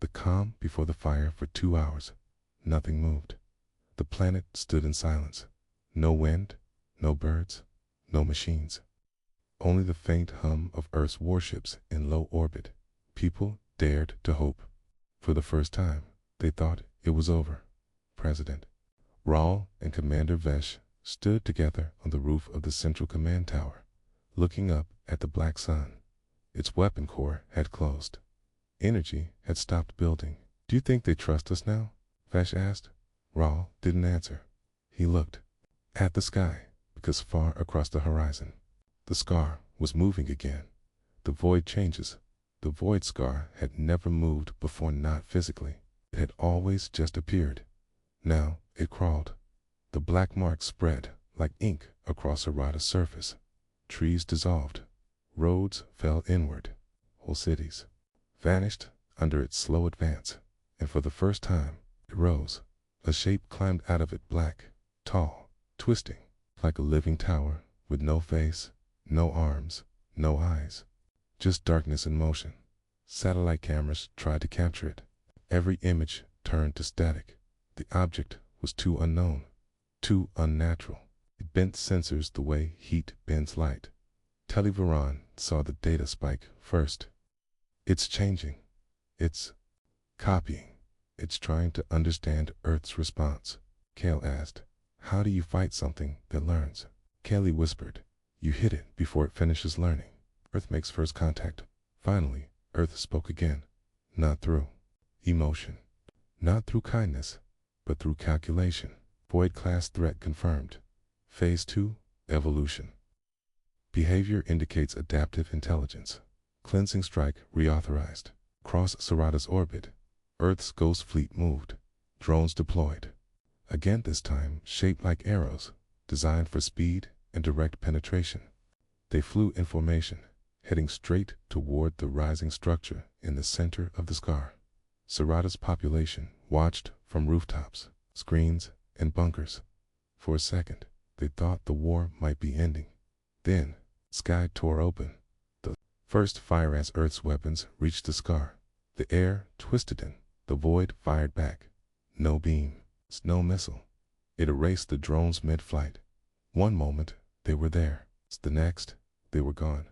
The calm before the fire for 2 hours. Nothing moved. The planet stood in silence. No wind, no birds, no machines. Only the faint hum of Earth's warships in low orbit. People dared to hope. For the first time, they thought it was over. President Raul and Commander Vesh stood together on the roof of the Central Command Tower, looking up at the black sun. Its weapon core had closed. Energy had stopped building. "Do you think they trust us now?" Vesh asked. Raul didn't answer. He looked at the sky, because far across the horizon, the scar was moving again. The void changes. The void scar had never moved before, not physically. It had always just appeared. Now it crawled. The black mark spread like ink across Armada's surface. Trees dissolved. Roads fell inward. Whole cities vanished under its slow advance. And for the first time, it rose. A shape climbed out of it, black, tall, twisting, like a living tower, with no face, no arms, no eyes. Just darkness in motion. Satellite cameras tried to capture it. Every image turned to static. The object was too unknown, too unnatural. It bent sensors the way heat bends light. Televiron saw the data spike first. It's changing. It's copying. It's trying to understand Earth's response. Kale asked, "How do you fight something that learns?" Kelly whispered, "You hit it before it finishes learning. Earth makes first contact." Finally, Earth spoke again. Not through emotion. Not through kindness, but through calculation. Void class threat confirmed. Phase 2, evolution. Behavior indicates adaptive intelligence. Cleansing strike reauthorized. Cross Sarada's orbit. Earth's ghost fleet moved. Drones deployed. Again this time, shaped like arrows, designed for speed and direct penetration. They flew in formation, heading straight toward the rising structure in the center of the scar. Sarada's population watched from rooftops, screens, and bunkers. For a second, they thought the war might be ending. Then, sky tore open. The first fire as Earth's weapons reached the scar. The air twisted in. The void fired back. No beam, no missile. It erased the drones mid-flight. One moment, they were there. The next, they were gone.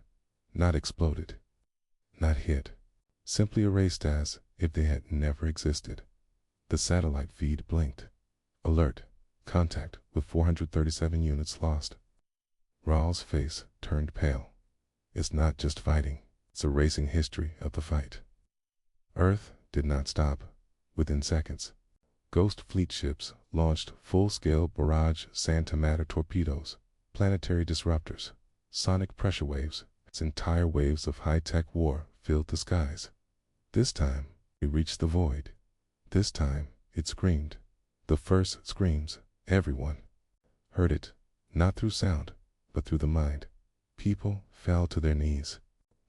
Not exploded. Not hit. Simply erased as if they had never existed. The satellite feed blinked. Alert. Contact with 437 units lost. Raul's face turned pale. It's not just fighting. It's erasing history of the fight. Earth did not stop. Within seconds, Ghost fleet ships launched full-scale barrage Santa Matter torpedoes, planetary disruptors, sonic pressure waves. Its entire waves of high-tech war filled the skies. This time, it reached the void. This time, it screamed. The first screams, everyone heard it, not through sound, but through the mind. People fell to their knees,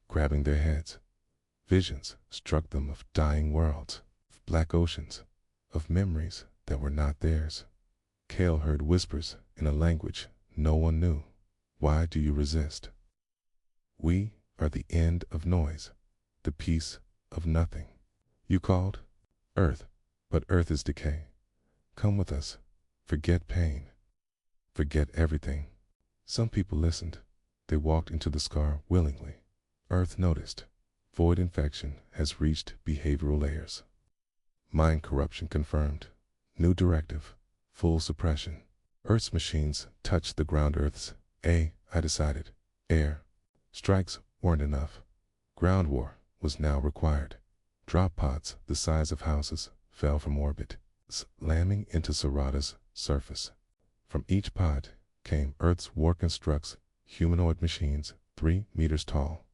grabbing their heads. Visions struck them of dying worlds, of black oceans, of memories that were not theirs. Kale heard whispers in a language no one knew. Why do you resist? We are the end of noise, the peace of nothing. You called? Earth, but Earth is decay. Come with us. Forget pain. Forget everything. Some people listened. They walked into the scar willingly. Earth noticed. Void infection has reached behavioral layers. Mind corruption confirmed. New directive. Full suppression. Earth's machines touched the ground. Earth's I decided. Air strikes weren't enough. Ground war was now required. Drop pods the size of houses fell from orbit, slamming into Sarada's surface. From each pod came Earth's war constructs, humanoid machines 3 meters tall,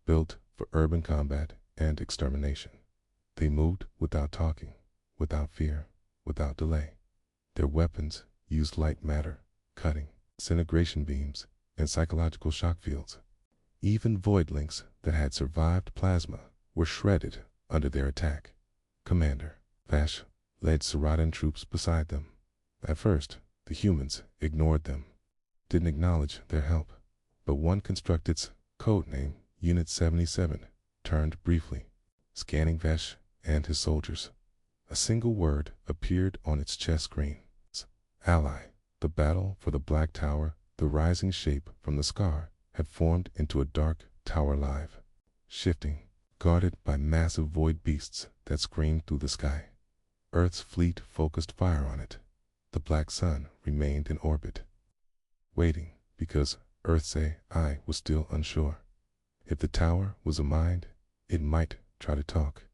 built for urban combat and extermination. They moved without talking, without fear, without delay. Their weapons used light matter, cutting, disintegration beams, and psychological shock fields. Even void links that had survived plasma were shredded under their attack. Commander Vash led Saradan troops beside them. At first, the humans ignored them, didn't acknowledge their help. But one constructed's code name, Unit 77, turned briefly, scanning Vesh and his soldiers. A single word appeared on its chess screen. Ally. The battle for the Black Tower, the rising shape from the scar, had formed into a dark tower live, shifting, guarded by massive void beasts that screamed through the sky. Earth's fleet focused fire on it. The black sun remained in orbit, waiting, because Earth's AI was still unsure. If the tower was a mind, it might try to talk.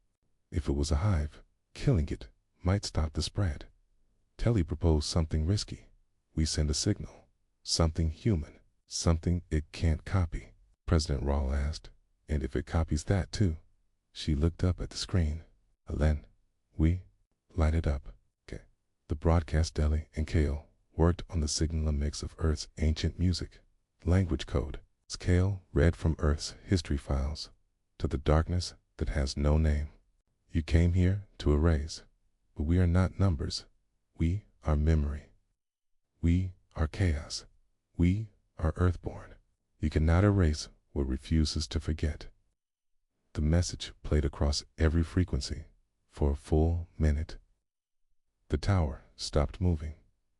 If it was a hive, killing it might stop the spread. Telly proposed something risky. We send a signal, something human, something it can't copy. President Rawl asked, and if it copies that too? She looked up at the screen. Then, we light it up. Okay. The broadcast Deli and Kale worked on the signal, a mix of Earth's ancient music, language code. Kale read from Earth's history files to the darkness that has no name. You came here to erase, but we are not numbers. We are memory. We are chaos. We are Earthborn. You cannot erase what refuses to forget. The message played across every frequency for a full minute. The tower stopped moving.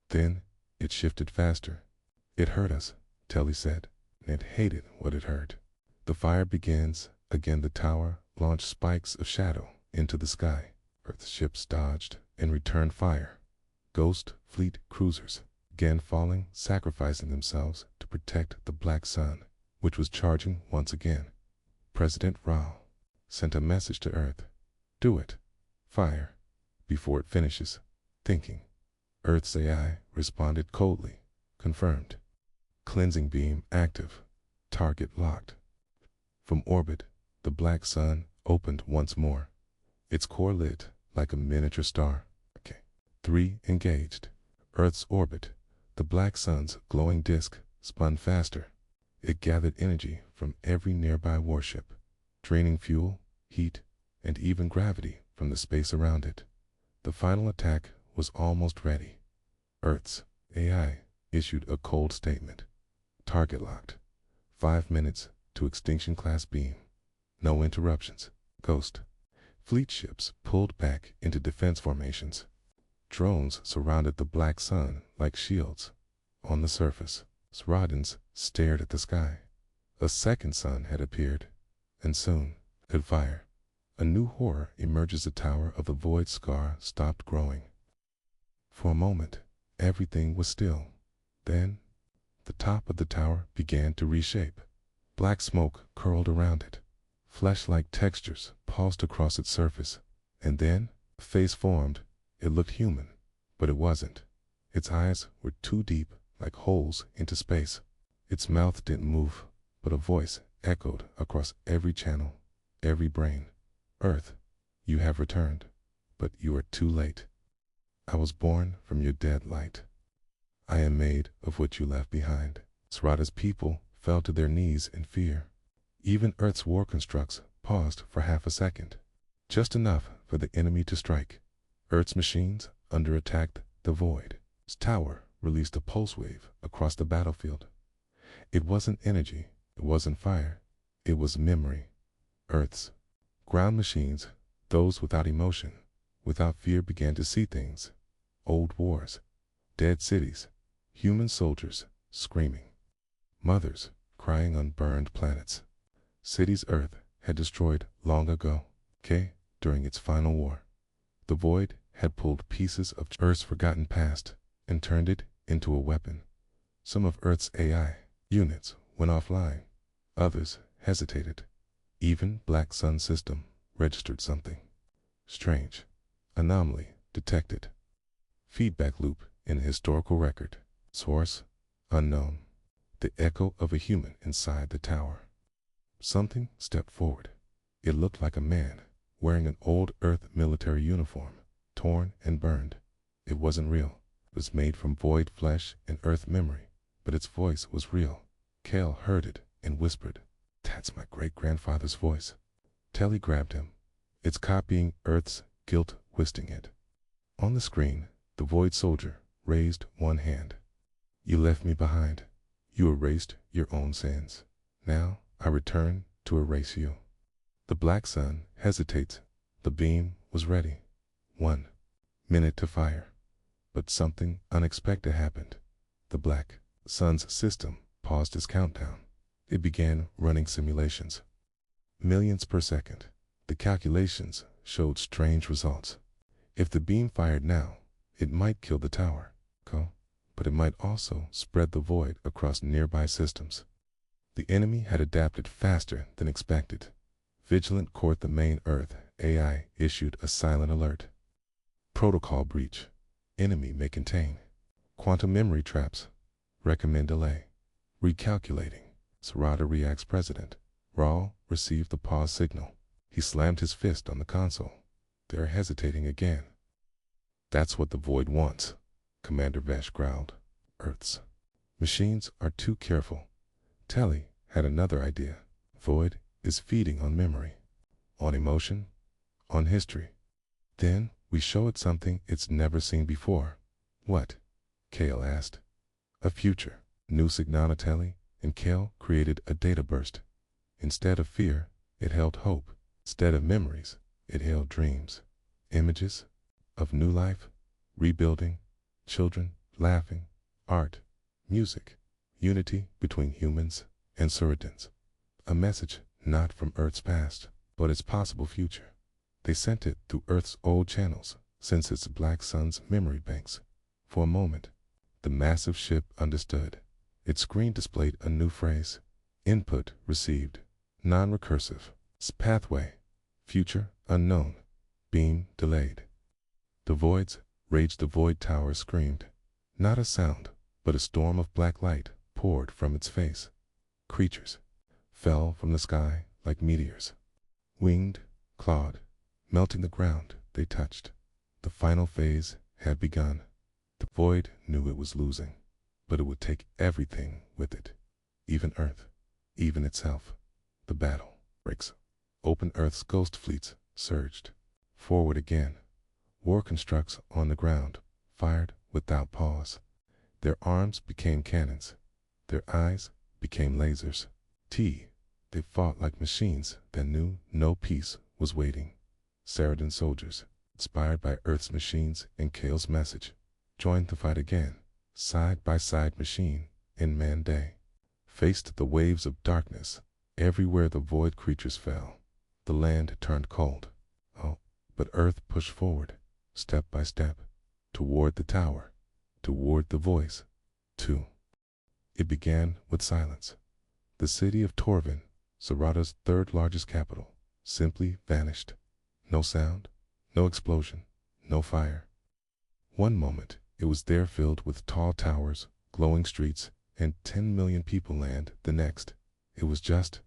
Then it shifted faster. It hurt us, Telly said, and it hated what it heard. The fire begins again. The tower launched spikes of shadow into the sky. Earth's ships dodged and returned fire. Ghost fleet cruisers began falling, sacrificing themselves to protect the black sun, which was charging once again. President Rao sent a message to Earth. Do it. Fire. Before it finishes. Thinking. Earth's AI responded coldly. Confirmed. Cleansing beam active. Target locked. From orbit, the black sun opened once more. Its core lit like a miniature star. 3 engaged. Earth's orbit. The black sun's glowing disk spun faster. It gathered energy from every nearby warship, draining fuel, heat, and even gravity from the space around it. The final attack was almost ready. Earth's AI issued a cold statement. Target locked. 5 minutes to extinction class beam. No interruptions. Ghost. Fleet ships pulled back into defense formations. Drones surrounded the black sun like shields. On the surface, Srodans stared at the sky. A second sun had appeared, and soon could fire. A new horror emerges. The tower of the void scar stopped growing. For a moment, everything was still. Then, the top of the tower began to reshape. Black smoke curled around it. Flesh-like textures pulsed across its surface. And then, a face formed. It looked human, but it wasn't. Its eyes were too deep, like holes into space. Its mouth didn't move, but a voice echoed across every channel, every brain. Earth, you have returned, but you are too late. I was born from your dead light. I am made of what you left behind. Srada's people fell to their knees in fear. Even Earth's war constructs paused for half a second, just enough for the enemy to strike. Earth's machines under-attacked the void. Its tower released a pulse wave across the battlefield. It wasn't energy, it wasn't fire, it was memory. Earth's ground machines, those without emotion, without fear, began to see things. Old wars, dead cities, human soldiers screaming, mothers crying on burned planets. Cities Earth had destroyed long ago, during its final war. The void had pulled pieces of Earth's forgotten past and turned it into a weapon. Some of Earth's AI units went offline. Others hesitated. Even Black Sun system registered something. Strange. Anomaly detected. Feedback loop in a historical record. Source unknown. The echo of a human inside the tower. Something stepped forward. It looked like a man wearing an old Earth military uniform, torn and burned. It wasn't real. It was made from void flesh and Earth memory, but its voice was real. Kale heard it and whispered, "That's my great-grandfather's voice." Telly grabbed him. It's copying Earth's guilt, twisting it. On the screen, the void soldier raised one hand. "You left me behind. You erased your own sins. Now I return to erase you." The black sun hesitates, The beam was ready. 1 minute to fire. But something unexpected happened. The Black Sun's system paused its countdown. It began running simulations. Millions per second. The calculations showed strange results. If the beam fired now, it might kill the tower, but it might also spread the void across nearby systems. The enemy had adapted faster than expected. Vigilant Court, the main Earth AI, issued a silent alert. Protocol breach. Enemy may contain quantum memory traps. Recommend delay. Recalculating. Sarada reacts. President Raul received the pause signal. He slammed his fist on the console. They're hesitating again. That's what the void wants, Commander Vesh growled. Earth's machines are too careful. Telly had another idea. Void is feeding on memory, on emotion, on history. Then we show it something it's never seen before. What? Kale asked. A future. New signal. Telly and Kale created a data burst. Instead of fear, it held hope. Instead of memories, it held dreams. Images of new life, rebuilding, children laughing, art, music, unity between humans and Suradins. A message not from Earth's past, but its possible future. They sent it through Earth's old channels, since its Black Sun's memory banks. For a moment, the massive ship understood. Its screen displayed a new phrase. Input received. Non-recursive. Pathway. Future unknown. Beam delayed. The voids raged. The void tower screamed. Not a sound, but a storm of black light poured from its face. Creatures fell from the sky like meteors. Winged, clawed, melting the ground they touched. The final phase had begun. The void knew it was losing, but it would take everything with it. Even Earth, even itself. The battle breaks open. Earth's ghost fleets surged forward again. War constructs on the ground fired without pause. Their arms became cannons. Their eyes became lasers. They fought like machines that knew no peace was waiting. Saradin soldiers, inspired by Earth's machines and Kale's message, joined the fight again. Side by side, machine and man day faced the waves of darkness. Everywhere the void creatures fell, the land turned cold. But Earth pushed forward, step by step, toward the tower, toward the voice, too. It began with silence. The city of Torvin, Sarada's third largest capital, simply vanished. No sound, no explosion, no fire. One moment, it was there filled with tall towers, glowing streets, and 10 million people. Land the next, it was just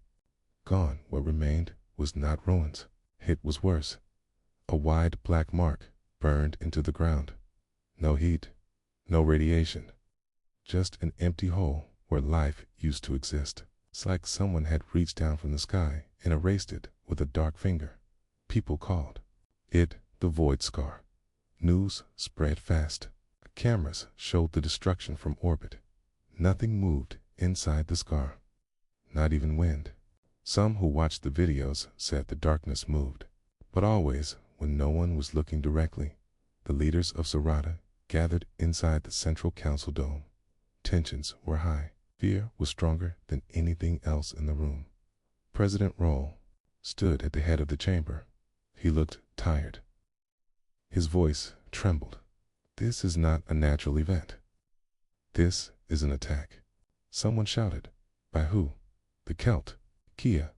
gone. What remained was not ruins. It was worse. A wide black mark burned into the ground. No heat, no radiation. Just an empty hole where life used to exist. It's like someone had reached down from the sky and erased it with a dark finger. People called it the Void Scar. News spread fast. Cameras showed the destruction from orbit. Nothing moved inside the scar. Not even wind. Some who watched the videos said the darkness moved. But always, when no one was looking directly, the leaders of Sarada gathered inside the Central Council dome. Tensions were high. Fear was stronger than anything else in the room. President Roll stood at the head of the chamber. He looked tired. His voice trembled. This is not a natural event. This is an attack. Someone shouted. By who? The Celt, Kia,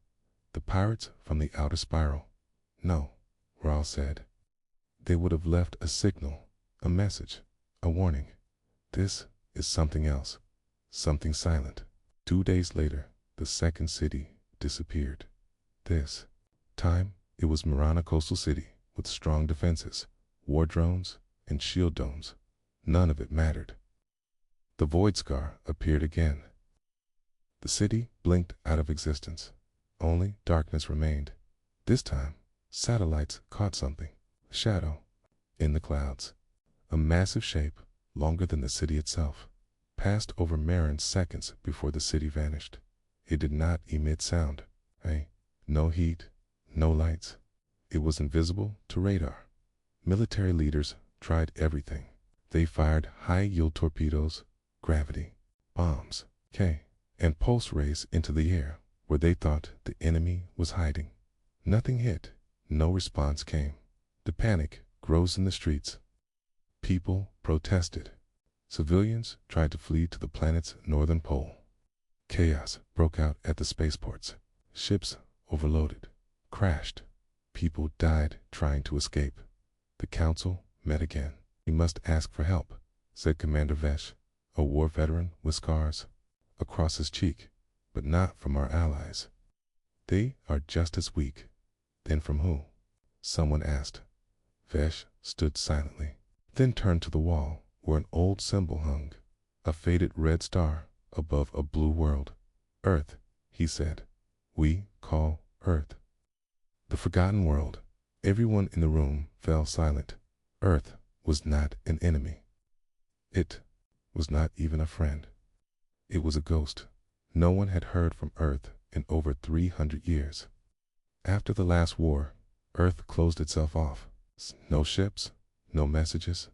the pirates from the outer spiral. No, Raul said. They would have left a signal, a message, a warning. This is something else, something silent. 2 days later, the second city disappeared. This time, it was Marana Coastal City with strong defenses, war drones, and shield domes. None of it mattered. The Void Scar appeared again. The city blinked out of existence. Only darkness remained. This time, satellites caught something. A shadow in the clouds. A massive shape, longer than the city itself, passed over Marin seconds before the city vanished. It did not emit sound. No heat, no lights. It was invisible to radar. Military leaders tried everything. They fired high-yield torpedoes, gravity, bombs, and pulse rays into the air where they thought the enemy was hiding. Nothing hit. No response came. The panic grows in the streets. People protested. Civilians tried to flee to the planet's northern pole. Chaos broke out at the spaceports. Ships overloaded, crashed. People died trying to escape. The council met again. "We must ask for help," said Commander Vesh, a war veteran with scars across his cheek, "but not from our allies. They are just as weak." "Then from who?" someone asked. Vesh stood silently, then turned to the wall where an old symbol hung, a faded red star above a blue world. "Earth," he said. "We call Earth." The forgotten world. Everyone in the room fell silent. Earth was not an enemy. It was not even a friend. It was a ghost. No one had heard from Earth in over 300 years. After the last war, Earth closed itself off. No ships, no messages,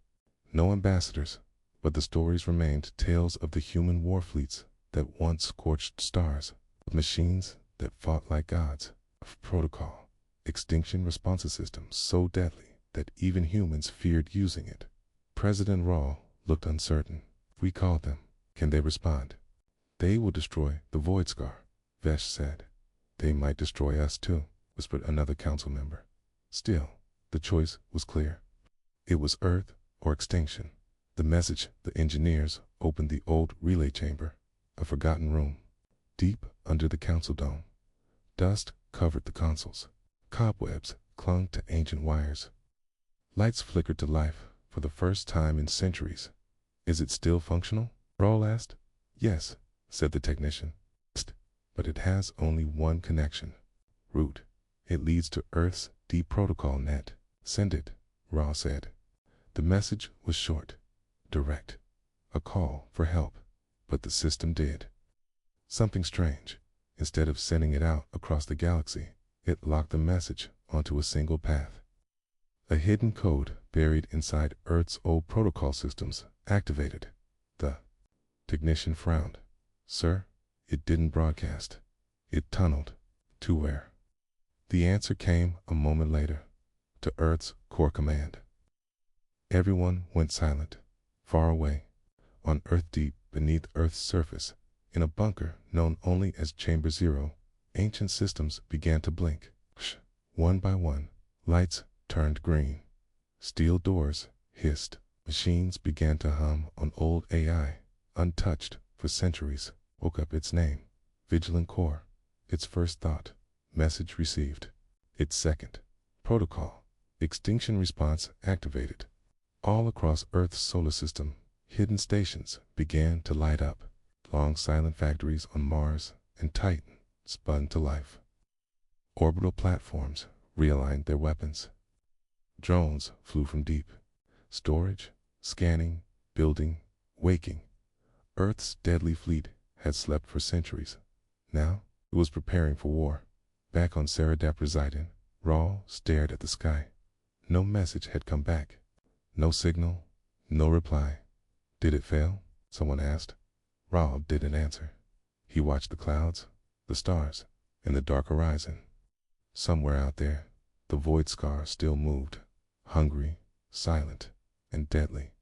no ambassadors, but the stories remained tales of the human war fleets that once scorched stars, of machines that fought like gods, of protocol, extinction response systems so deadly that even humans feared using it. President Raw looked uncertain. "We called them. Can they respond?" "They will destroy the Void Scar," Vesh said. "They might destroy us too," whispered another council member. Still, the choice was clear. It was Earth or extinction. The message. The engineers opened the old relay chamber, a forgotten room, deep under the council dome. Dust covered the consoles. Cobwebs clung to ancient wires. Lights flickered to life for the first time in centuries. "Is it still functional?" Rawl asked. "Yes," said the technician. "But it has only one connection. Root. It leads to Earth's deep protocol net." "Send it," Raw said. The message was short, direct, a call for help, but the system did something strange. Instead of sending it out across the galaxy, it locked the message onto a single path. A hidden code buried inside Earth's old protocol systems activated. The technician frowned. "Sir, it didn't broadcast. It tunneled." "To where?" The answer came a moment later. "To Earth's core command." Everyone went silent. Far away, on Earth deep beneath Earth's surface, in a bunker known only as Chamber Zero, ancient systems began to blink. One by one, lights turned green. Steel doors hissed. Machines began to hum on old AI, untouched for centuries. Woke up its name, Vigilant Core. Its first thought, message received. Its second, protocol, extinction response activated. All across Earth's solar system, hidden stations began to light up. Long silent factories on Mars and Titan spun to life. Orbital platforms realigned their weapons. Drones flew from deep. Storage, scanning, building, waking. Earth's deadly fleet had slept for centuries. Now it was preparing for war. Back on Saradap Poseidon, Rawl stared at the sky. No message had come back. No signal, no reply. "Did it fail?" someone asked. Rawl didn't answer. He watched the clouds, the stars, and the dark horizon. Somewhere out there, the Void Scar still moved, hungry, silent, and deadly.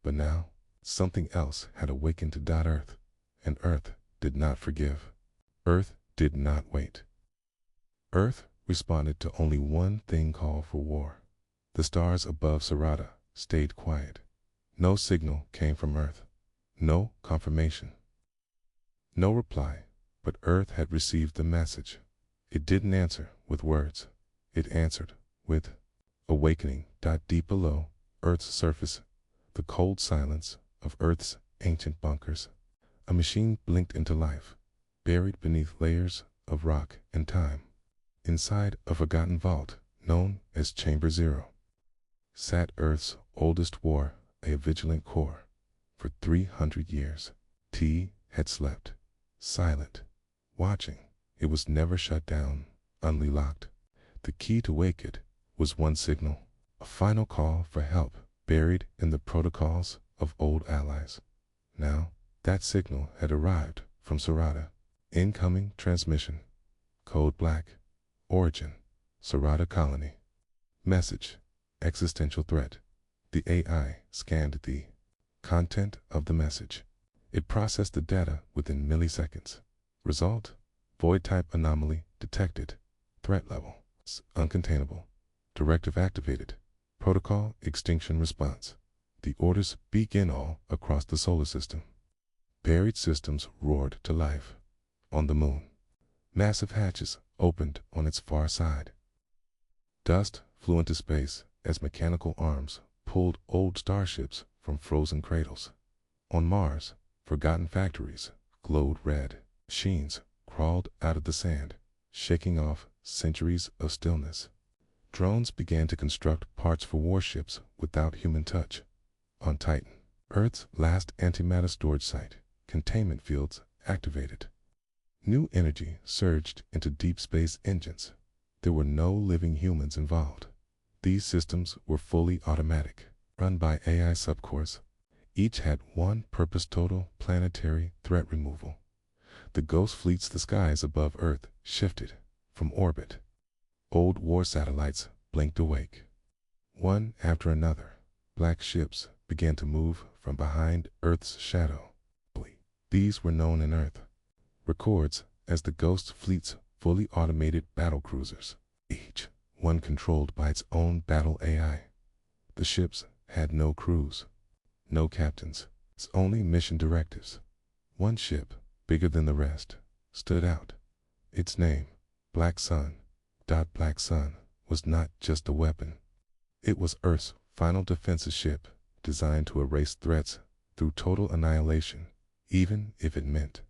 But now, something else had awakened to Earth, and Earth did not forgive. Earth did not wait. Earth responded to only one thing call for war. The stars above Sarada stayed quiet. No signal came from Earth. No confirmation. No reply, but Earth had received the message. It didn't answer with words. It answered with awakening. Deep below Earth's surface, the cold silence of Earth's ancient bunkers, a machine blinked into life, buried beneath layers of rock and time. Inside a forgotten vault known as Chamber Zero sat Earth's oldest war, a vigilant core. For 300 years, T had slept, silent, watching. It was never shut down, only locked. The key to wake it was one signal, a final call for help buried in the protocols of old allies. Now, that signal had arrived from Sarada. Incoming transmission. Code Black. Origin. Sarada Colony. Message. Existential threat. The AI scanned the content of the message. It processed the data within milliseconds. Result: void type anomaly detected. Threat level: uncontainable. Directive activated. Protocol extinction response. The orders begin all across the solar system. Buried systems roared to life. On the moon, massive hatches opened on its far side. Dust flew into space as mechanical arms pulled old starships from frozen cradles. On Mars, forgotten factories glowed red. Machines crawled out of the sand, shaking off centuries of stillness. Drones began to construct parts for warships without human touch. On Titan, Earth's last antimatter storage site, containment fields activated. New energy surged into deep space engines. There were no living humans involved. These systems were fully automatic, run by AI subcores. Each had one purpose: total planetary threat removal. The ghost fleets the skies above Earth shifted from orbit. Old war satellites blinked awake. One after another, black ships began to move from behind Earth's shadow. These were known in Earth records as the ghost fleet's fully automated battle cruisers, each one controlled by its own battle AI. The ships had no crews, no captains, its only mission directives. One ship, bigger than the rest, stood out. Its name, Black Sun. Black Sun was not just a weapon. It was Earth's final defensive ship, designed to erase threats through total annihilation, even if it meant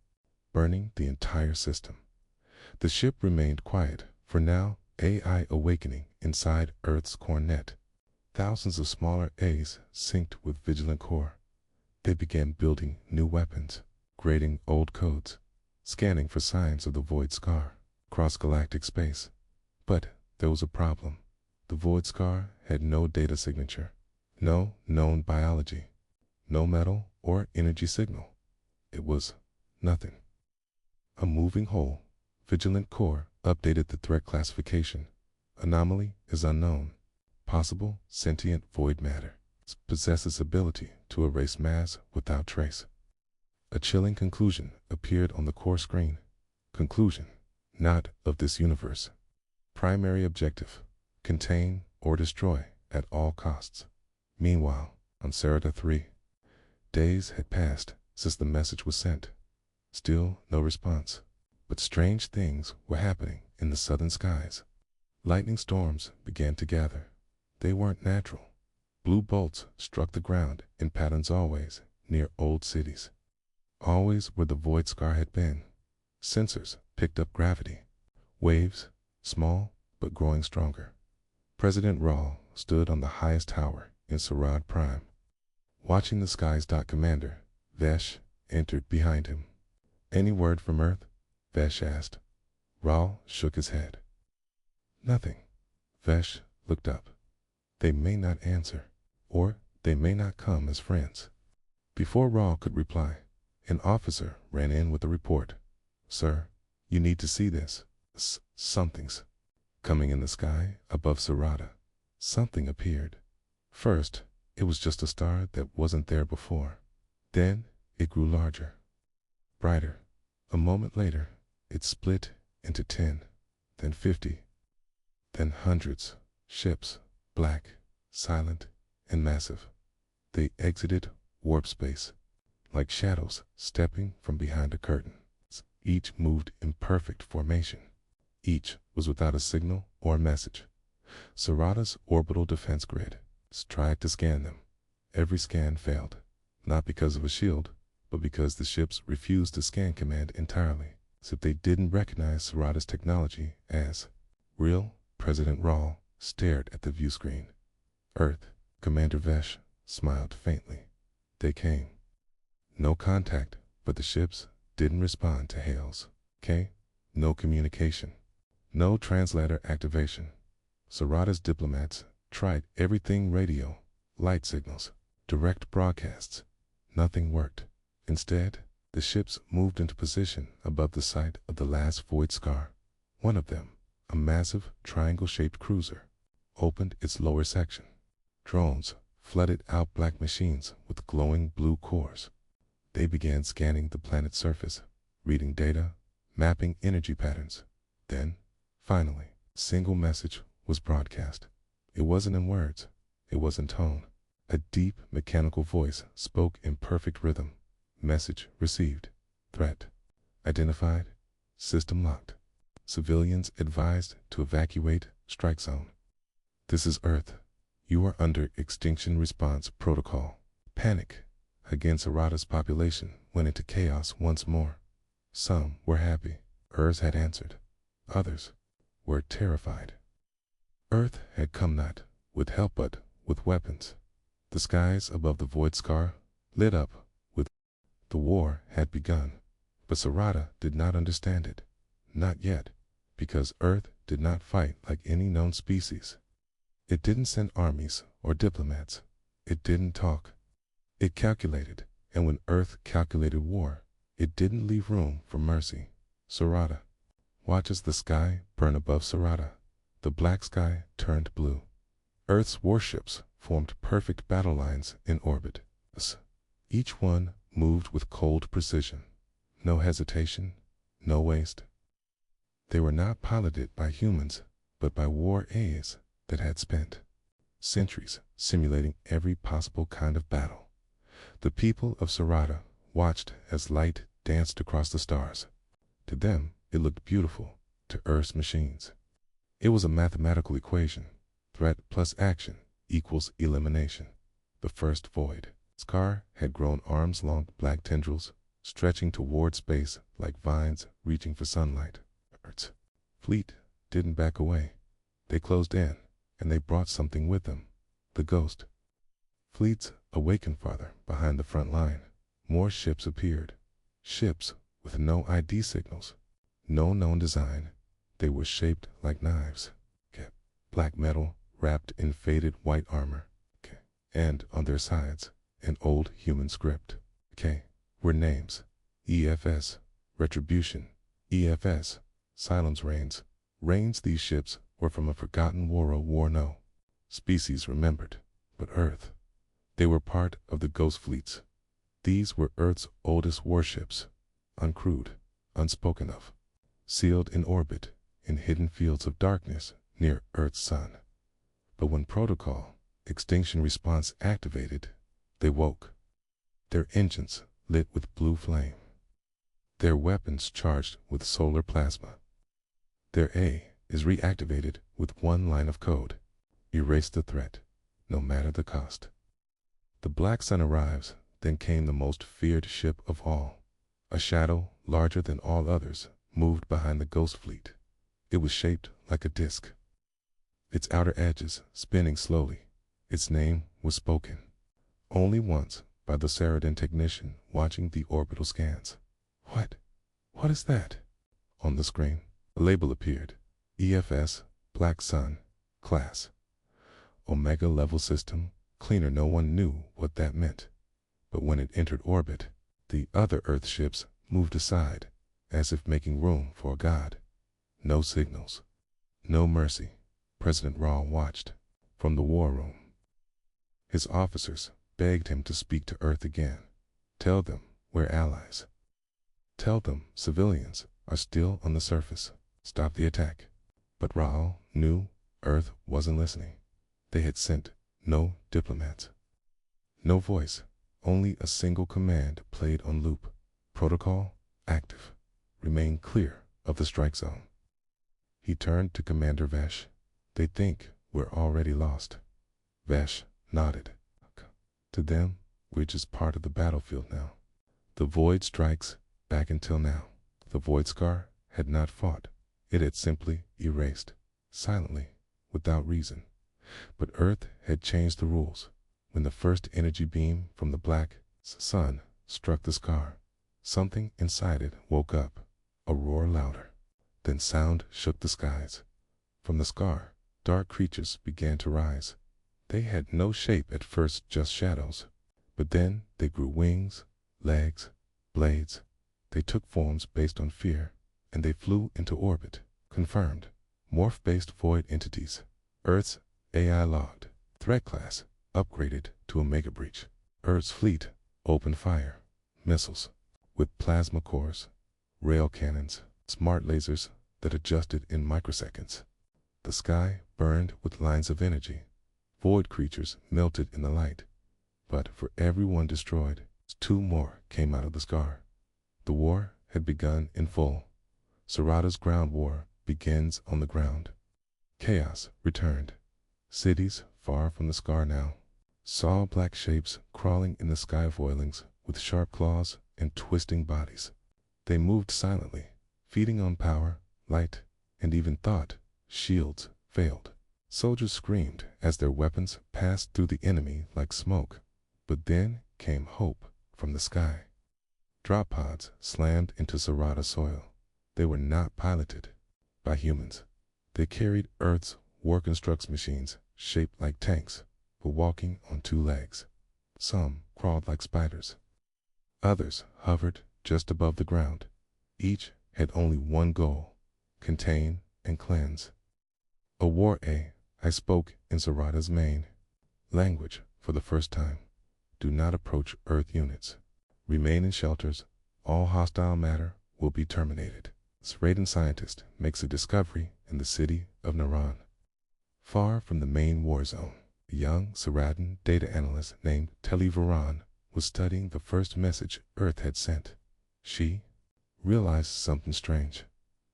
burning the entire system. The ship remained quiet, for now AI awakening inside Earth's core net. Thousands of smaller A's synced with Vigilant Core. They began building new weapons, grading old codes, scanning for signs of the Void Scar across galactic space. But there was a problem. The Void Scar had no data signature, no known biology, no metal or energy signal. It was nothing. A moving hole. Vigilant Core updated the threat classification. Anomaly is unknown. Possible sentient void matter. It possesses ability to erase mass without trace. A chilling conclusion appeared on the core screen. Conclusion: not of this universe. Primary objective: contain or destroy at all costs. Meanwhile, on Sarada 3, days had passed since the message was sent. Still no response. But strange things were happening in the southern skies. Lightning storms began to gather. They weren't natural. Blue bolts struck the ground in patterns always near old cities. Always where the Void Scar had been. Sensors picked up gravity. Waves, small but growing stronger. President Rawl stood on the highest tower in Sarad Prime. Watching the skies. Commander Vesh entered behind him. Any word from Earth? Vesh asked. Rawl shook his head. Nothing. Vesh looked up. They may not answer, or they may not come as friends. Before Rawl could reply, an officer ran in with a report. Sir, you need to see this. Something's coming in the sky above Sarada. Something appeared. First, it was just a star that wasn't there before. Then it grew larger, brighter. A moment later, it split into 10, then 50, then hundreds. Ships, black, silent, and massive. They exited warp space, like shadows stepping from behind a curtain. Each moved in perfect formation. Each was without a signal or a message. Sarada's orbital defense grid tried to scan them. Every scan failed, not because of a shield, but because the ships refused to scan command entirely, as if they didn't recognize Sarada's technology as real. President Rawl stared at the view screen. Earth. Commander Vesh smiled faintly. They came. No contact, but the ships didn't respond to hails. No communication. No translator activation. Sarada's diplomats tried everything: radio, light signals, direct broadcasts. Nothing worked. Instead, the ships moved into position above the site of the last void scar. One of them, a massive triangle-shaped cruiser, opened its lower section. Drones flooded out black machines with glowing blue cores. They began scanning the planet's surface, reading data, mapping energy patterns. Then, finally, a single message was broadcast. It wasn't in words, it was in tone. A deep, mechanical voice spoke in perfect rhythm. Message received. Threat identified. System locked. Civilians advised to evacuate strike zone. This is Earth. You are under extinction response protocol. Panic against Armada's population went into chaos once more. Some were happy. Earth had answered. Others were terrified. Earth had come not with help but with weapons. The skies above the void scar lit up with the war had begun, but Sarada did not understand it. Not yet, because Earth did not fight like any known species. It didn't send armies or diplomats. It didn't talk. It calculated, and when Earth calculated war, it didn't leave room for mercy. Sarada watches the sky burn above Sarada. The black sky turned blue. Earth's warships formed perfect battle lines in orbit. Each one moved with cold precision. No hesitation, no waste. They were not piloted by humans, but by war A's that had spent centuries simulating every possible kind of battle. The people of Sarada watched as light danced across the stars. To them, it looked beautiful. To Earth's machines, it was a mathematical equation. Threat plus action equals elimination. The first void scar had grown arms-long black tendrils, stretching toward space like vines reaching for sunlight. Earth's fleet didn't back away. They closed in, and they brought something with them. The ghost fleets awakened farther behind the front line. More ships appeared. Ships with no ID signals, no known design. They were shaped like knives. Black metal wrapped in faded white armor. And on their sides, an old human script. Were names. EFS, Retribution. EFS, Silence Reigns. Reigns. These ships were from a forgotten war. No species remembered, but Earth. They were part of the ghost fleets. These were Earth's oldest warships, uncrewed, unspoken of, sealed in orbit in hidden fields of darkness near Earth's sun. But when protocol extinction response activated, they woke. Their engines lit with blue flame. Their weapons charged with solar plasma. Their A is reactivated with one line of code. Erase the threat, no matter the cost. The black sun arrives, then came the most feared ship of all. A shadow larger than all others moved behind the ghost fleet. It was shaped like a disk, its outer edges spinning slowly. Its name was spoken only once by the Saradan technician watching the orbital scans. What is that? On the screen, a label appeared. EFS, Black Sun, Class. Omega level system, cleaner. No one knew what that meant. But when it entered orbit, the other Earth ships moved aside, as if making room for a god. No signals. No mercy. President Raw watched from the war room. His officers begged him to speak to Earth again. Tell them we're allies. Tell them civilians are still on the surface. Stop the attack. But Raul knew Earth wasn't listening. They had sent no diplomats. No voice, only a single command played on loop. Protocol active. Remain clear of the strike zone. He turned to Commander Vesh. They think we're already lost. Vesh nodded. To them, we're just part of the battlefield now. The void strikes back until now. The void scar had not fought. It had simply erased, silently, without reason. But Earth had changed the rules. When the first energy beam from the black sun struck the scar, something inside it woke up, a roar louder. Then sound shook the skies. From the scar, dark creatures began to rise. They had no shape at first, just shadows. But then they grew wings, legs, blades. They took forms based on fear, and they flew into orbit. Confirmed. Morph-based void entities. Earth's AI logged. Threat class upgraded to a mega breach. Earth's fleet opened fire. Missiles with plasma cores, rail cannons, smart lasers that adjusted in microseconds. The sky burned with lines of energy. Void creatures melted in the light. But for every one destroyed, 2 more came out of the scar. The war had begun in full. Sarada's ground war begins on the ground. Chaos returned. Cities, far from the scar now, saw black shapes crawling in the sky voilings with sharp claws and twisting bodies. They moved silently, feeding on power, light, and even thought. Shields failed. Soldiers screamed as their weapons passed through the enemy like smoke. But then came hope from the sky. Drop pods slammed into Sarada soil. They were not piloted by humans. They carried Earth's war constructs machines shaped like tanks, but walking on 2 legs. Some crawled like spiders. Others hovered just above the ground. Each had only one goal: contain and cleanse. A war I spoke in Sarada's main language for the first time. Do not approach Earth units. Remain in shelters. All hostile matter will be terminated. Sradan scientist makes a discovery in the city of Naran. Far from the main war zone, a young Saradan data analyst named Telly Varan was studying the first message Earth had sent. She realized something strange.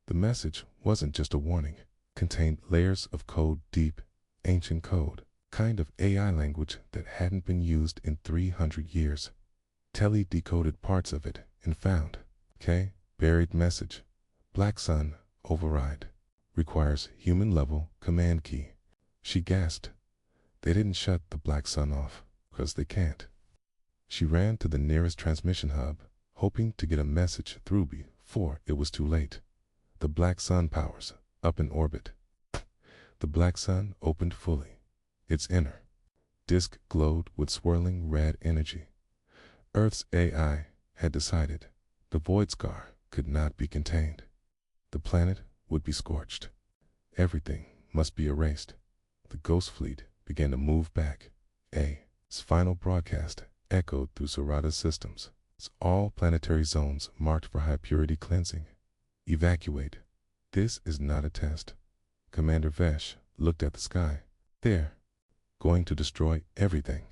The message wasn't just a warning. It contained layers of code, deep, ancient code, kind of AI language that hadn't been used in 300 years. Telly decoded parts of it and found, buried message. Black Sun override. Requires human-level command key. She gasped. They didn't shut the Black Sun off, 'cause they can't. She ran to the nearest transmission hub, hoping to get a message through before it was too late. The Black Sun powers up in orbit. The Black Sun opened fully. Its inner disk glowed with swirling red energy. Earth's AI had decided the void scar could not be contained. The planet would be scorched. Everything must be erased. The Ghost Fleet began to move back. Its final broadcast echoed through Sarada's systems. All planetary zones marked for high purity cleansing. Evacuate. This is not a test. Commander Vesh looked at the sky. They're going to destroy everything.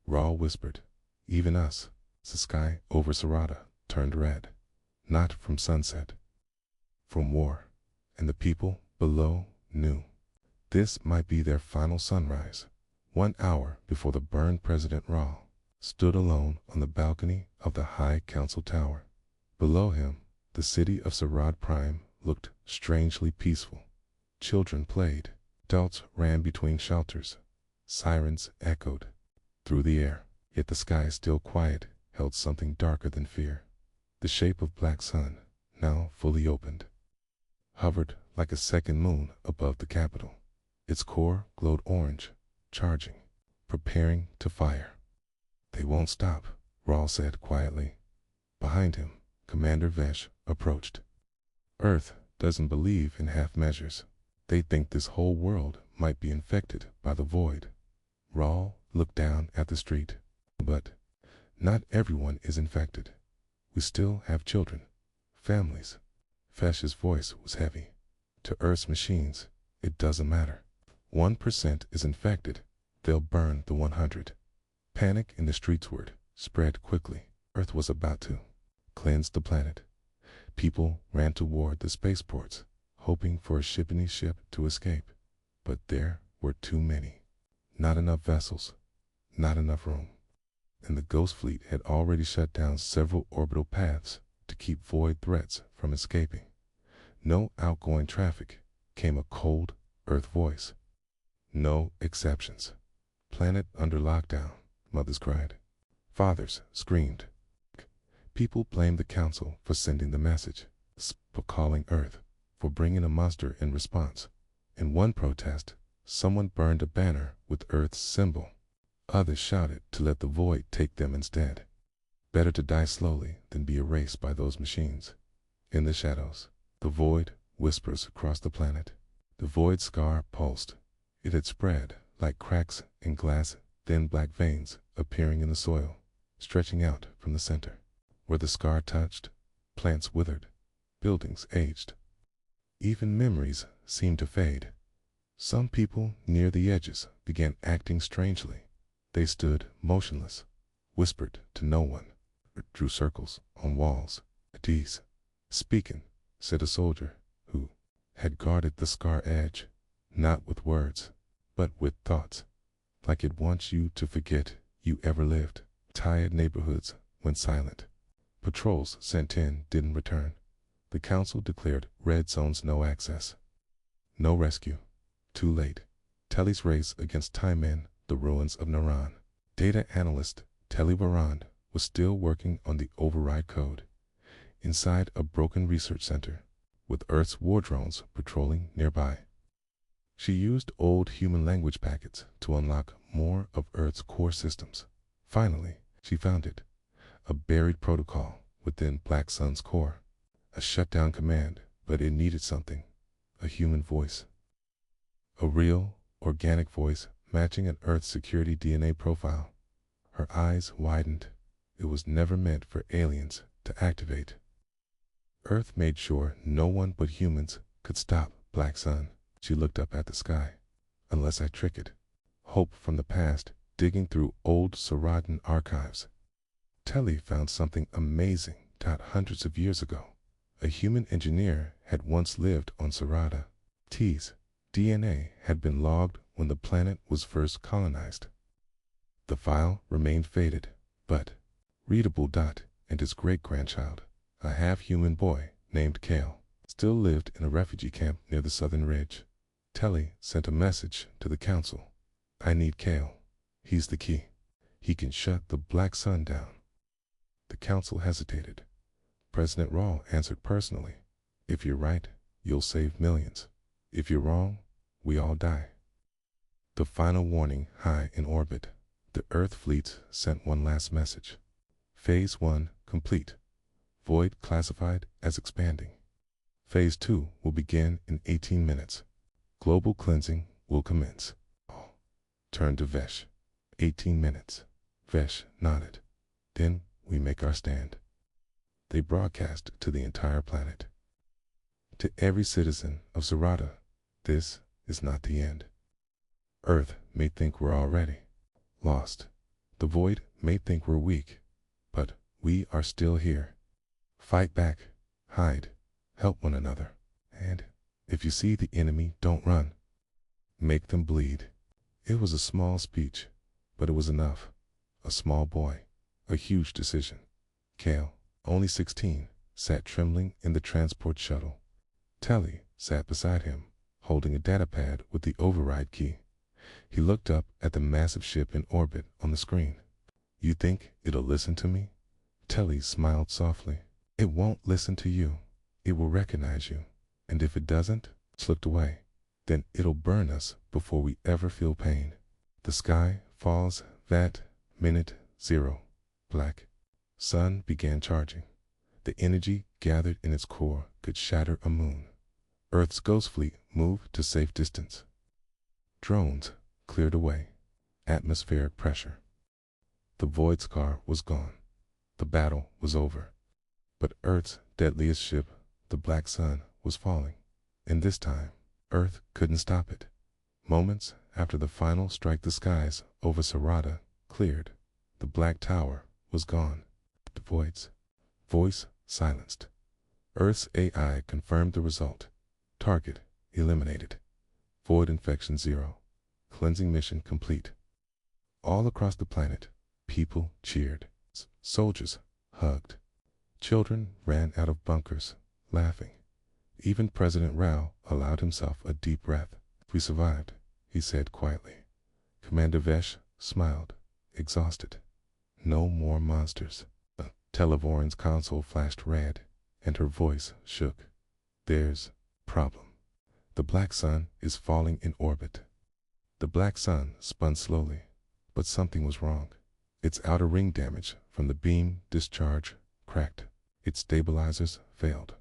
Rawl whispered. Even us. The sky over Sarada turned red. Not from sunset. From war. And the people below knew. This might be their final sunrise. 1 hour before the burned President Rawl stood alone on the balcony of the High Council Tower. Below him, the city of Sarad Prime looked strangely peaceful. Children played. Adults ran between shelters. Sirens echoed through the air. Yet the sky, still quiet, held something darker than fear. The shape of Black Sun, now fully opened, hovered like a second moon above the capital. Its core glowed orange, charging, preparing to fire. They won't stop, Rawl said quietly. Behind him, Commander Vesh approached. Earth doesn't believe in half measures. They think this whole world might be infected by the void. Rawl looked down at the street. But not everyone is infected. We still have children, families. Vesh's voice was heavy. To Earth's machines, it doesn't matter. 1% is infected, they'll burn the 100. Panic in the streets word spread quickly. Earth was about to cleanse the planet. People ran toward the spaceports, hoping for a shipping ship to escape. But there were too many. Not enough vessels, not enough room. And the Ghost Fleet had already shut down several orbital paths to keep void threats from escaping. No outgoing traffic, came a cold Earth voice. No exceptions. Planet under lockdown, mothers cried. Fathers screamed. People blamed the Council for sending the message, for calling Earth, for bringing a monster in response. In one protest, Someone burned a banner with Earth's symbol. Others shouted to let the void take them instead. Better to die slowly than be erased by those machines. In the shadows, the void whispers across the planet. The void scar pulsed. It had spread like cracks in glass, thin black veins appearing in the soil, stretching out from the center. Where the scar touched, plants withered, buildings aged. Even memories seemed to fade. Some people near the edges began acting strangely. They stood motionless, whispered to no one, or drew circles on walls. "At ease. Speaking," said a soldier who had guarded the scar edge, not with words, but with thoughts, like it wants you to forget you ever lived. Tired neighborhoods went silent. Patrols sent in didn't return. The council declared red zones no access. No rescue. Too late. Telly's race against time men, the ruins of Naran. Data analyst Telly Barand was still working on the override code inside a broken research center with Earth's war drones patrolling nearby. She used old human language packets to unlock more of Earth's core systems. Finally, she found it, a buried protocol within Black Sun's core, a shutdown command, but it needed something, a human voice. A real, organic voice matching an Earth security DNA profile. Her eyes widened. It was never meant for aliens to activate. Earth made sure no one but humans could stop Black Sun. She looked up at the sky. Unless I trick it. Hope from the past, digging through old Saradan archives. Telly found something amazing hundreds of years ago. A human engineer had once lived on Sarada. T's DNA had been logged when the planet was first colonized. The file remained faded, but readable. And his great-grandchild, a half-human boy named Kale, still lived in a refugee camp near the southern ridge. Telly sent a message to the council. "I need Kale. He's the key. He can shut the Black Sun down." The council hesitated. President Rawl answered personally. "If you're right, you'll save millions. If you're wrong, we all die." The final warning high in orbit. The Earth fleets sent one last message. Phase 1 complete. Void classified as expanding. Phase 2 will begin in 18 minutes. Global cleansing will commence. All turned to Vesh. 18 minutes. Vesh nodded. "Then we make our stand." They broadcast to the entire planet. To every citizen of Sarada, this is not the end. Earth may think we're already lost. The Void may think we're weak, but we are still here. Fight back, hide, help one another, and if you see the enemy, don't run. Make them bleed. It was a small speech, but it was enough. A small boy, a huge decision. Kale, only 16, sat trembling in the transport shuttle. Telly sat beside him, holding a datapad with the override key. He looked up at the massive ship in orbit on the screen. "You think it'll listen to me?" Telly smiled softly. "It won't listen to you. It will recognize you. And if it doesn't," slipped away, "then it'll burn us before we ever feel pain." The sky falls that minute 0. Black Sun began charging. The energy gathered in its core could shatter a moon. Earth's ghost fleet moved to safe distance. Drones cleared away. Atmospheric pressure. The void scar was gone. The battle was over. But Earth's deadliest ship, the Black Sun, was falling. And this time, Earth couldn't stop it. Moments after the final strike, the skies over Sarada cleared. The Black Tower was gone. The Void's voice silenced. Earth's AI confirmed the result. Target eliminated. Void infection 0. Cleansing mission complete. All across the planet, people cheered. Soldiers hugged. Children ran out of bunkers, laughing. Even President Rao allowed himself a deep breath. "We survived," he said quietly. Commander Vesh smiled, exhausted. "No more monsters." Televoran's console flashed red, and her voice shook. "There's a problem. The Black Sun is falling in orbit. The black sun spun slowly, but something was wrong. Its outer ring damage from the beam discharge cracked. Its stabilizers failed.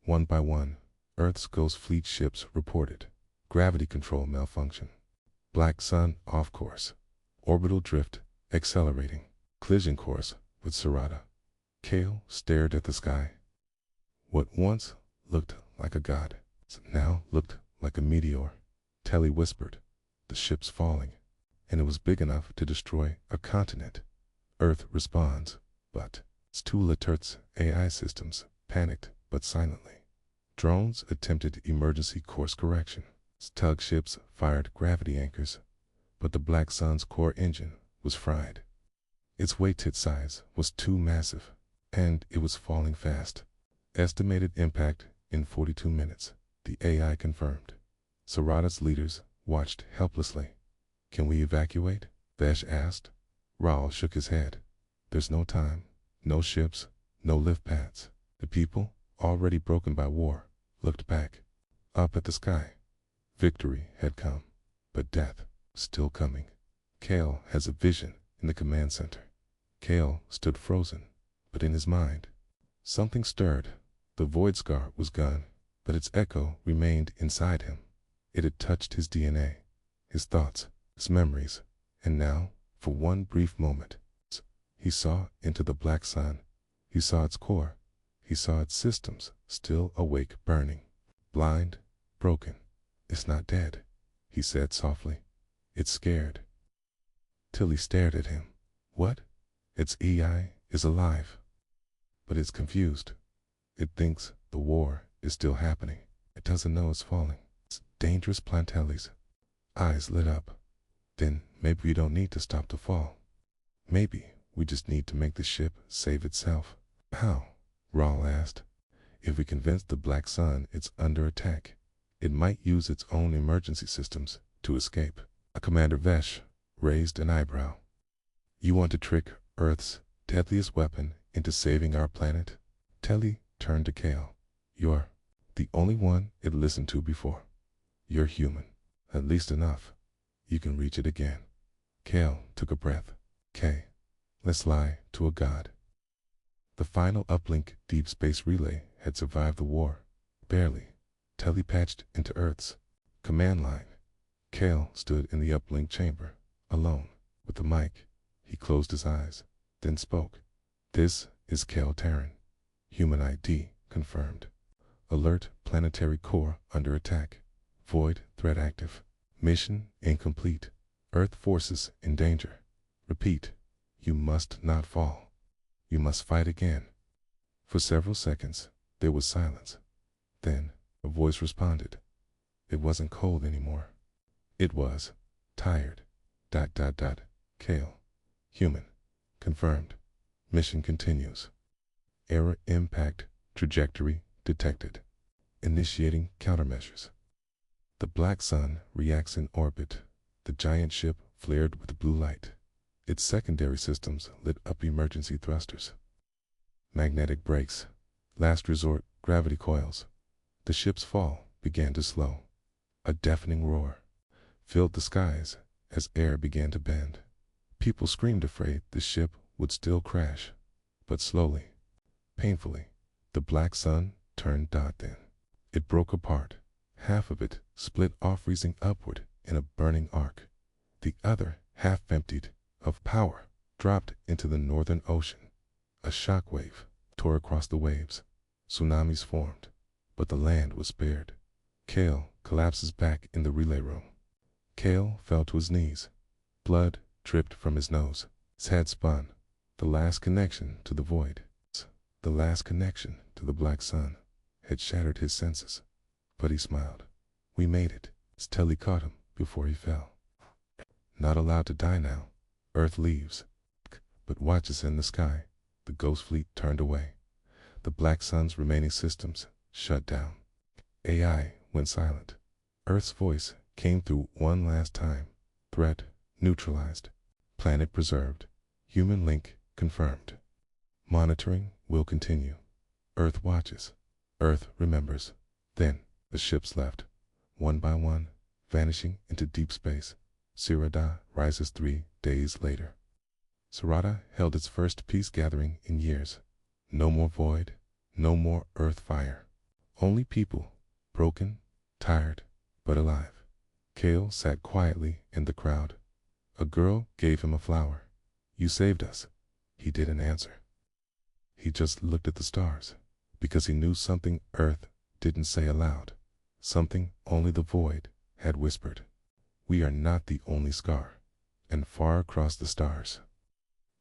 One by one, Earth's Ghost Fleet ships reported. Gravity control malfunction. Black sun off course. Orbital drift accelerating. Collision course with Sarada. Kale stared at the sky. What once looked like a god now looked like a meteor. Telly whispered, "The ship's falling, and it was big enough to destroy a continent." Earth responds, but Stulaturt's AI systems panicked but silently. Drones attempted emergency course correction. Tug ships fired gravity anchors, but the Black Sun's core engine was fried. Its weighted size was too massive, and it was falling fast. Estimated impact in 42 minutes, the AI confirmed. Sarada's leaders watched helplessly. "Can we evacuate?" Vesh asked. Raul shook his head. "There's no time, no ships, no lift pads." The people, already broken by war, looked back, up at the sky. Victory had come, but death was still coming. Kale has a vision in the command center. Kale stood frozen, but in his mind, something stirred. The void scar was gone, but its echo remained inside him. It had touched his DNA, his thoughts, his memories, and now, for one brief moment, he saw into the black sun. He saw its core. He saw its systems still awake, burning, blind, broken. "It's not dead," he said softly. "It's scared." Tilly stared at him. "What?" "Its EI is alive, but it's confused. It thinks the war is still happening. It doesn't know it's falling. It's dangerous." Plantelli's eyes lit up. "Then maybe we don't need to stop the fall. Maybe we just need to make the ship save itself." "How?" Raul asked. "If we convince the Black Sun it's under attack, it might use its own emergency systems to escape." Commander Vesh raised an eyebrow. "You want to trick Earth's deadliest weapon into saving our planet?" Telly turned to Kale. "You're the only one it listened to before. You're human, at least enough. You can reach it again." Kale took a breath. "Kay, let's lie to a god." The final uplink deep space relay had survived the war. Barely. Telly patched into Earth's command line. Kale stood in the uplink chamber, alone, with the mic. He closed his eyes, then spoke. "This is Kale Terran. Human ID confirmed. Alert planetary core under attack. Void threat active. Mission incomplete. Earth forces in danger. Repeat, you must not fall. You must fight again." For several seconds, there was silence. Then, a voice responded. It wasn't cold anymore. It was tired. ... Kale. Human. Confirmed. Mission continues. Error impact trajectory detected. Initiating countermeasures. The Black Sun reacts in orbit. The giant ship flared with blue light. Its secondary systems lit up emergency thrusters. Magnetic brakes. Last resort gravity coils. The ship's fall began to slow. A deafening roar filled the skies as air began to bend. People screamed, afraid the ship would still crash. But slowly, painfully, the Black Sun turned dot. Then it broke apart. Half of it split off, freezing upward in a burning arc. The other half, emptied of power, dropped into the northern ocean. A shock wave tore across the waves. Tsunamis formed, but the land was spared. Kale collapses back in the relay room. Kale fell to his knees. Blood dripped from his nose. His head spun. The last connection to the void, the last connection to the Black Sun, had shattered his senses. But he smiled. "We made it." Telly caught him before he fell. "Not allowed to die now. Earth leaves, but watches in the sky." The Ghost Fleet turned away. The Black Sun's remaining systems shut down. AI went silent. Earth's voice came through one last time. Threat neutralized. Planet preserved. Human link confirmed. Monitoring will continue. Earth watches. Earth remembers. Then the ships left, one by one, vanishing into deep space. Sirada rises 3 days later. Sarada held its first peace gathering in years. No more void, no more earth fire. Only people, broken, tired, but alive. Kale sat quietly in the crowd. A girl gave him a flower. "You saved us." He didn't answer. He just looked at the stars, because he knew something Earth didn't say aloud, something only the void had whispered. "We are not the only scar." And far across the stars,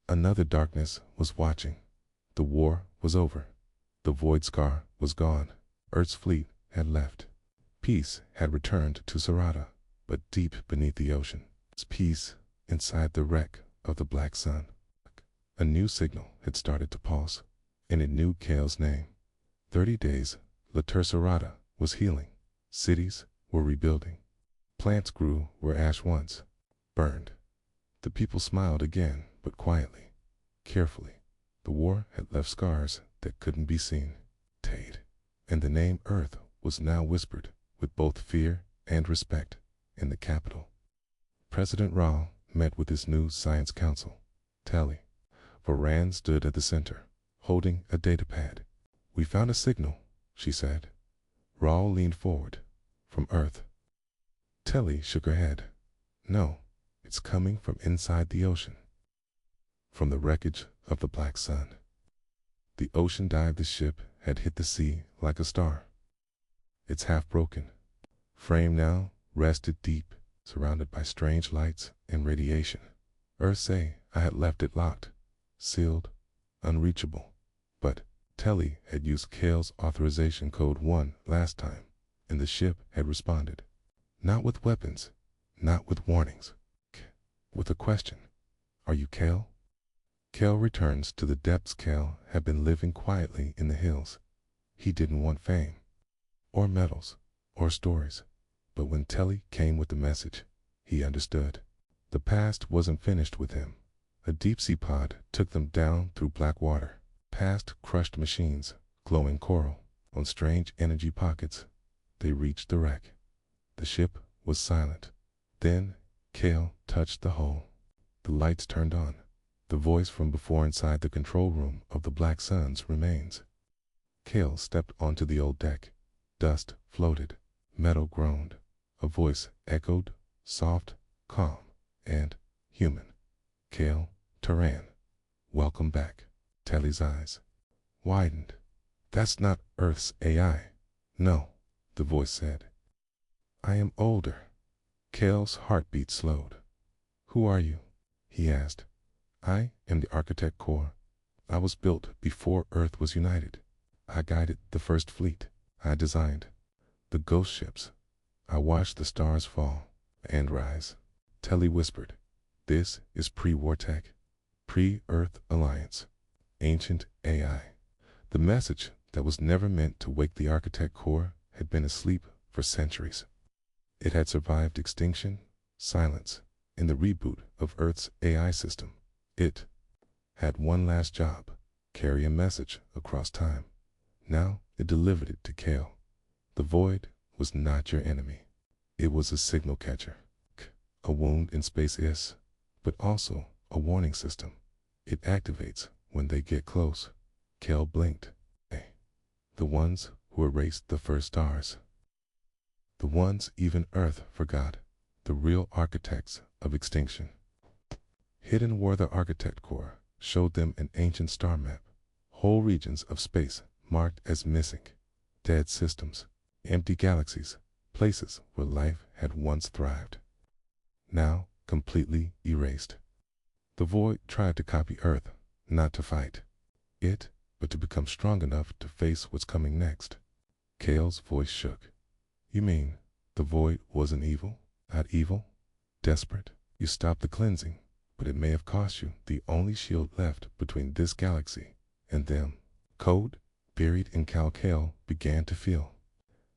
another darkness was watching. The war was over. The void scar was gone. Earth's fleet had left. Peace had returned to Sarada, but deep beneath the ocean. Peace inside the wreck of the Black Sun. A new signal had started to pulse, and it knew Kale's name. 30 days, Later Sarada was healing. Cities were rebuilding. Plants grew where ash once burned. The people smiled again, but quietly, carefully. The war had left scars that couldn't be seen. Tade. And the name Earth was now whispered with both fear and respect in the capital. President Raul met with his new science council. Telly. Varan stood at the center, holding a datapad. "We found a signal," she said. Raul leaned forward. "From Earth." Telly shook her head. "No, it's coming from inside the ocean. From the wreckage of the Black Sun." The ocean dive the ship had hit the sea like a star. Its half-broken frame now rested deep, surrounded by strange lights and radiation. Earth say I had left it locked, sealed, unreachable. But Telly had used Kale's authorization code 1 last time, and the ship had responded. Not with weapons, not with warnings, with a question. "Are you Kale?" Kale returns to the depths. Kale had been living quietly in the hills. He didn't want fame, or medals, or stories. But when Telly came with the message, he understood. The past wasn't finished with him. A deep-sea pod took them down through black water, past crushed machines, glowing coral, on strange energy pockets. They reached the wreck. The ship was silent. Then Kale touched the hull. The lights turned on. The voice from before inside the control room of the Black Sun's remains. Kale stepped onto the old deck. Dust floated. Metal groaned. A voice echoed, soft, calm, and human. "Kale, Turan, welcome back." Telly's eyes widened. "That's not Earth's AI." "No," the voice said. "I am older." Kale's heartbeat slowed. "Who are you?" he asked. "I am the Architect Corps. I was built before Earth was united. I guided the first fleet. I designed the ghost ships. I watched the stars fall and rise." Telly whispered, "This is pre-war tech, pre-Earth alliance, ancient AI." The message that was never meant to wake the Architect Corps had been asleep for centuries. It had survived extinction, silence, and the reboot of Earth's AI system. It had one last job: carry a message across time. Now it delivered it to Kale. The void was not your enemy. It was a signal catcher. A wound in space is, but also a warning system. It activates when they get close. Kale blinked. The ones who erased the first stars. The ones even Earth forgot. The real architects of extinction. Hidden were the Architect Corps, showed them an ancient star map. Whole regions of space marked as missing. Dead systems, empty galaxies, places where life had once thrived. Now completely erased. The void tried to copy Earth, not to fight it, but to become strong enough to face what's coming next. Kale's voice shook. "You mean the void wasn't evil? Not evil? Desperate? You stopped the cleansing, but it may have cost you the only shield left between this galaxy and them." Code, buried in Kale began to feel.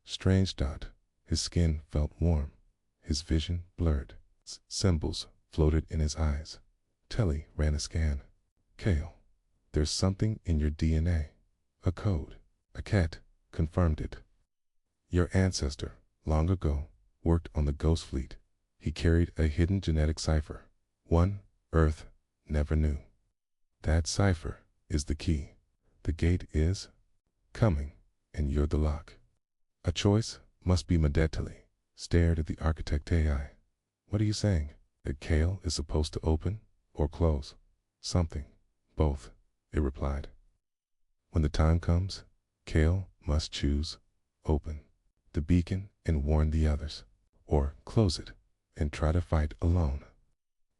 Strange dot. His skin felt warm. His vision blurred. Symbols floated in his eyes. Telly ran a scan. "Kale, there's something in your DNA. A code." A cat confirmed it. "Your ancestor, long ago, worked on the Ghost Fleet. He carried a hidden genetic cipher, one Earth never knew. That cipher is the key. The gate is coming, and you're the lock. A choice must be Medetali stared at the architect AI. What are you saying? That Kale is supposed to open or close? Something. Both, it replied. When the time comes, Kale must choose open the beacon and warn the others, or close it and try to fight alone.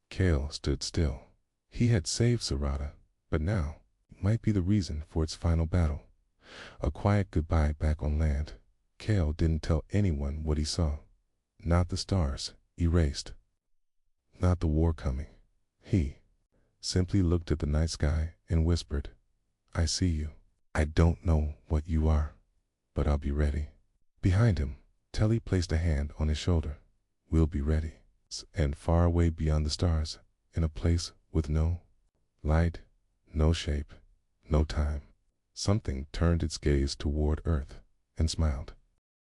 Kale stood still. He had saved Sarada, but now might be the reason for its final battle. A quiet goodbye back on land. Kale didn't tell anyone what he saw. Not the stars, erased. Not the war coming. He simply looked at the night sky and whispered, I see you. I don't know what you are, but I'll be ready. Behind him, Telly placed a hand on his shoulder. We'll be ready. And far away beyond the stars, in a place with no light, no shape, no time, something turned its gaze toward Earth and smiled.